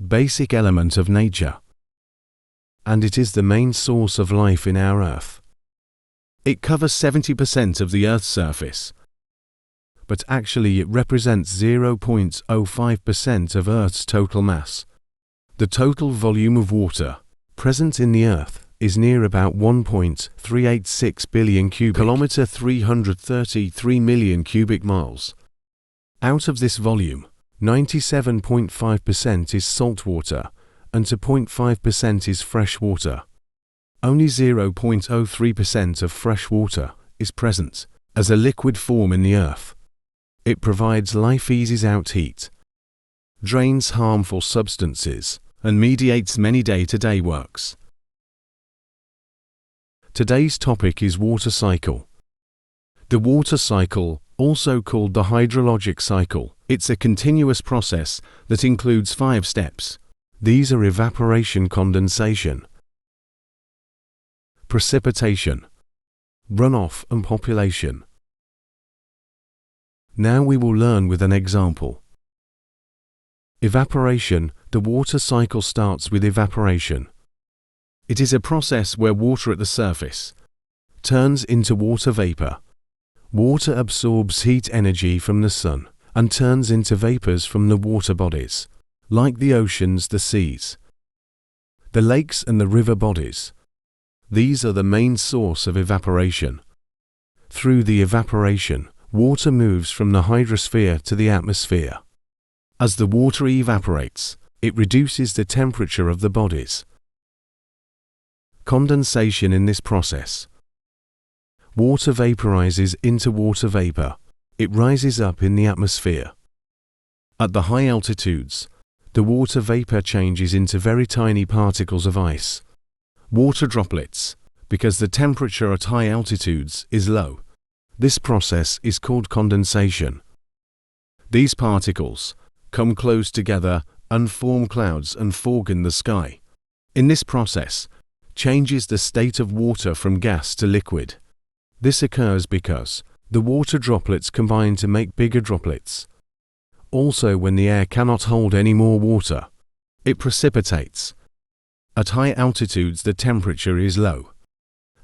basic element of nature, and it is the main source of life in our Earth. It covers 70% of the Earth's surface, but actually it represents 0.05% of Earth's total mass. The total volume of water present in the Earth is near about 1.386 billion cubic kilometer, 333 million cubic miles. Out of this volume, 97.5% is salt water and 2.5% is fresh water. Only 0.03% of fresh water is present as a liquid form in the Earth. It provides life, eases out heat, drains harmful substances, and mediates many day-to-day works. Today's topic is water cycle. The water cycle, also called the hydrologic cycle, it's a continuous process that includes 5 steps. These are evaporation, condensation, precipitation, runoff, and population. Now we will learn with an example. Evaporation. The water cycle starts with evaporation. It is a process where water at the surface turns into water vapor. Water absorbs heat energy from the sun and turns into vapors from the water bodies, like the oceans, the seas, the lakes and the river bodies. These are the main source of evaporation. Through the evaporation, water moves from the hydrosphere to the atmosphere. As the water evaporates, it reduces the temperature of the bodies. Condensation. In this process, water vaporizes into water vapor. It rises up in the atmosphere. At the high altitudes, the water vapor changes into very tiny particles of ice, water droplets, because the temperature at high altitudes is low. This process is called condensation. These particles come close together and form clouds and fog in the sky. In this process, changes the state of water from gas to liquid. This occurs because the water droplets combine to make bigger droplets. Also, when the air cannot hold any more water, it precipitates. At high altitudes the temperature is low,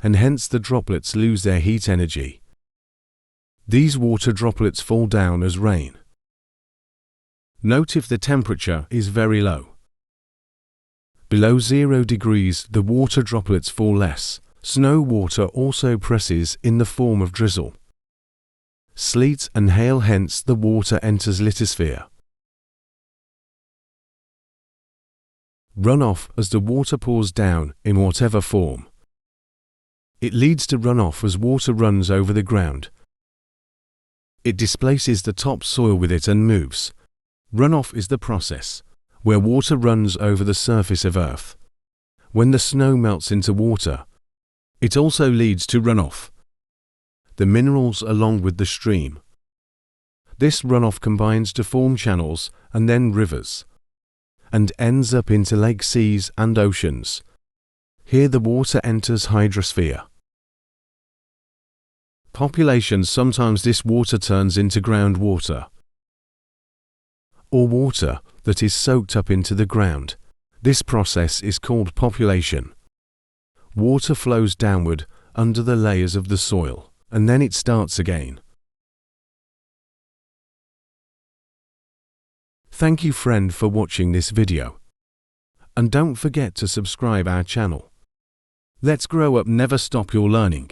and hence the droplets lose their heat energy. These water droplets fall down as rain. Note if the temperature is very low. Below 0 degrees the water droplets fall less. Snow water also presses in the form of drizzle, sleet and hail, hence the water enters lithosphere. Runoff. As the water pours down in whatever form, it leads to runoff as water runs over the ground. It displaces the topsoil with it and moves. Runoff is the process where water runs over the surface of Earth. When the snow melts into water, it also leads to runoff. The minerals along with the stream. This runoff combines to form channels and then rivers, and ends up into lakes, seas and oceans. Here the water enters hydrosphere. Population. Sometimes this water turns into groundwater, or water that is soaked up into the ground. This process is called population. Water flows downward under the layers of the soil, and then it starts again. Thank you, friend, for watching this video. And don't forget to subscribe our channel. Let's grow up, never stop your learning.